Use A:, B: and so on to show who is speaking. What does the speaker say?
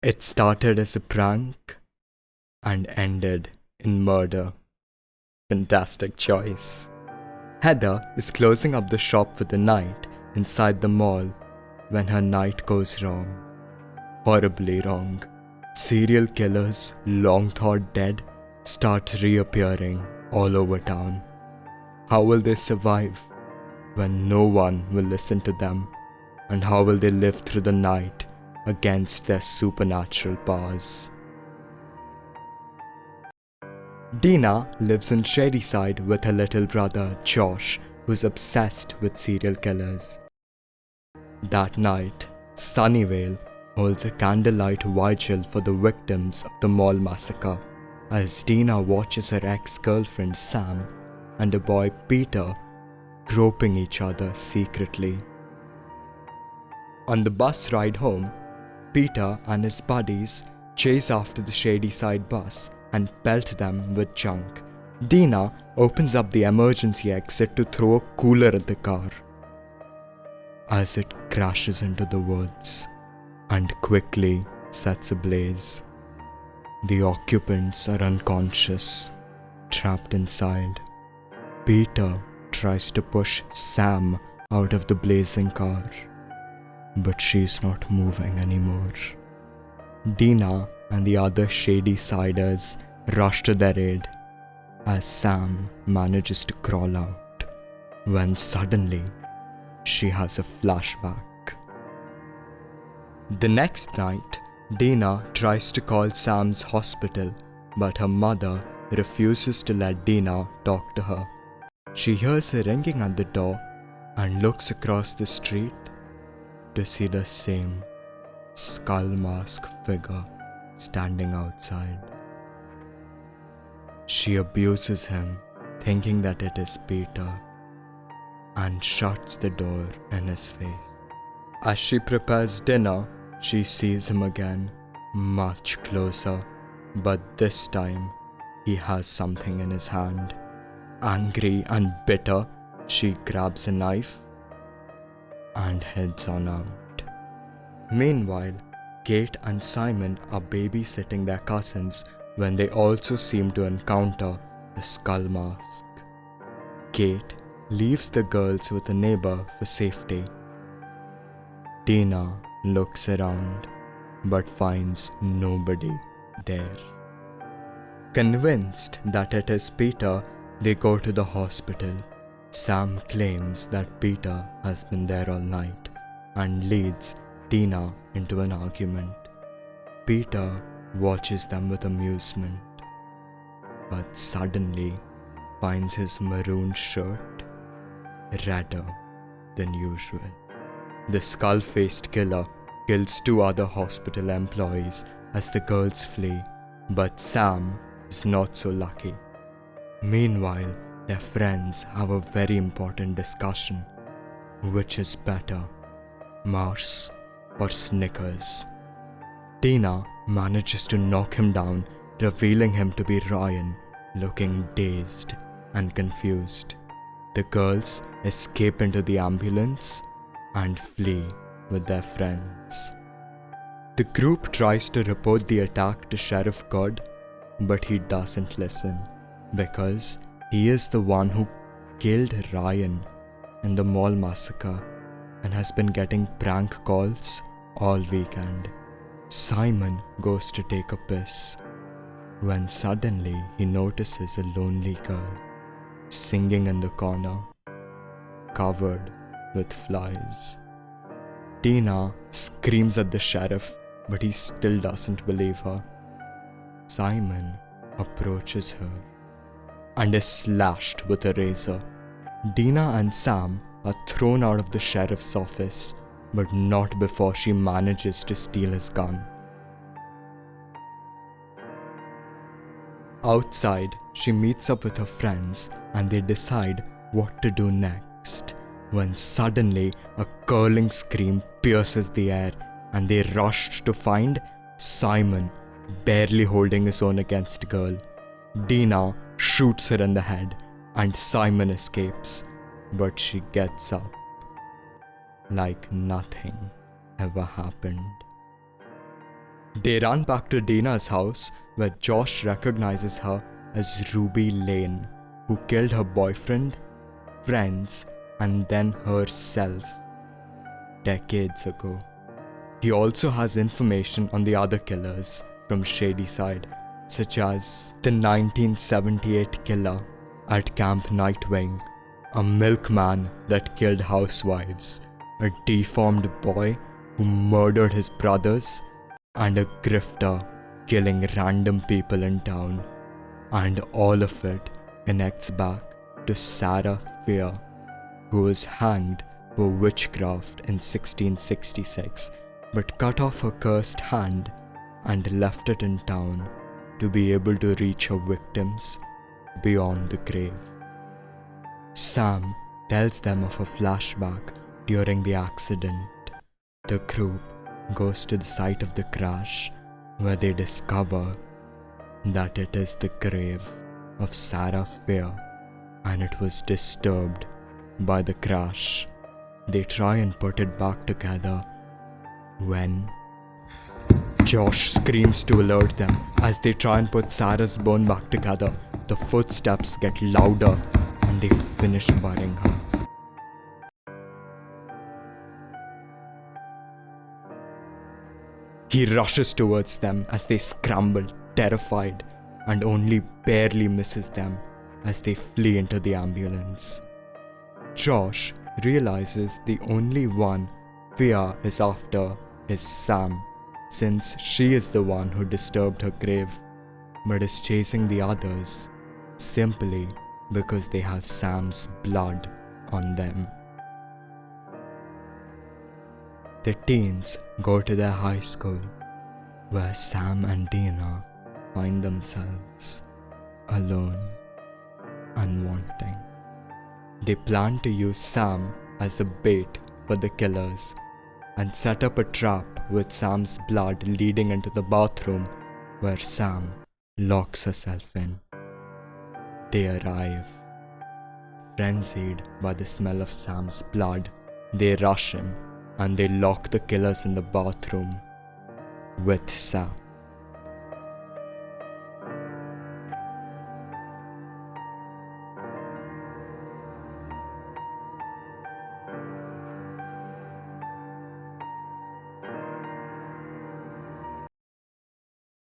A: It started as a prank and ended in murder. Fantastic choice. Heather is closing up the shop for the night inside the mall when her night goes wrong. Horribly wrong. Serial killers, long thought dead, start reappearing all over town. How will they survive when no one will listen to them? And how will they live through the night against their supernatural powers? Dina lives in Shadyside with her little brother Josh, who's obsessed with serial killers. That night, Sunnyvale holds a candlelight vigil for the victims of the mall massacre, as Dina watches her ex-girlfriend Sam and a boy Peter groping each other secretly. On the bus ride home, Peter and his buddies chase after the Shadyside bus and pelt them with junk. Dina opens up the emergency exit to throw a cooler at the car as it crashes into the woods and quickly sets ablaze. The occupants are unconscious, trapped inside. Peter tries to push Sam out of the blazing car, but she's not moving anymore. Dina and the other Shady-siders rush to their aid as Sam manages to crawl out, when suddenly she has a flashback. The next night, Dina tries to call Sam's hospital, but her mother refuses to let Dina talk to her. She hears her ringing at the door and looks across the street to see the same skull mask figure standing outside. She abuses him, thinking that it is Peter, and shuts the door in his face. As she prepares dinner, she sees him again, much closer, but this time he has something in his hand. Angry and bitter, she grabs a knife and heads on out. Meanwhile, Kate and Simon are babysitting their cousins when they also seem to encounter the skull mask. Kate leaves the girls with a neighbor for safety. Dina looks around but finds nobody there. Convinced that it is Peter, they go to the hospital. Sam claims that Peter has been there all night and leads Dina into an argument. Peter watches them with amusement, but suddenly finds his maroon shirt redder than usual. The skull-faced killer kills two other hospital employees as the girls flee, but Sam is not so lucky. Meanwhile, their friends have a very important discussion. Which is better, Mars or Snickers? Dina manages to knock him down, revealing him to be Ryan, looking dazed and confused. The girls escape into the ambulance and flee with their friends. The group tries to report the attack to Sheriff God, but he doesn't listen because he is the one who killed Ryan in the mall massacre and has been getting prank calls all weekend. Simon goes to take a piss when suddenly he notices a lonely girl singing in the corner, covered with flies. Dina screams at the sheriff, but he still doesn't believe her. Simon approaches her and is slashed with a razor. Dina and Sam are thrown out of the sheriff's office, but not before she manages to steal his gun. Outside, she meets up with her friends and they decide what to do next, when suddenly a curling scream pierces the air and they rush to find Simon barely holding his own against a girl. Dina shoots her in the head and Simon escapes, but she gets up like nothing ever happened. They run back to Dina's house, where Josh recognizes her as Ruby Lane, who killed her boyfriend, friends, and then herself decades ago. He also has information on the other killers from Shadyside, such as the 1978 killer at Camp Nightwing, a milkman that killed housewives, a deformed boy who murdered his brothers, and a grifter killing random people in town. And all of it connects back to Sarah Fear, who was hanged for witchcraft in 1666, but cut off her cursed hand and left it in town to be able to reach her victims beyond the grave. Sam tells them of a flashback during the accident. The group goes to the site of the crash, where they discover that it is the grave of Sarah Fear, and it was disturbed by the crash. They try and put it back together when Josh screams to alert them. As they try and put Sarah's bone back together, the footsteps get louder and they finish burying her. He rushes towards them as they scramble, terrified, and only barely misses them as they flee into the ambulance. Josh realizes the only one Fear is after is Sam, since she is the one who disturbed her grave, but is chasing the others simply because they have Sam's blood on them. The teens go to their high school, where Sam and Dina find themselves alone and wanting. They plan to use Sam as a bait for the killers and set up a trap with Sam's blood leading into the bathroom, where Sam locks herself in. They arrive. Frenzied by the smell of Sam's blood, they rush in and they lock the killers in the bathroom with Sam.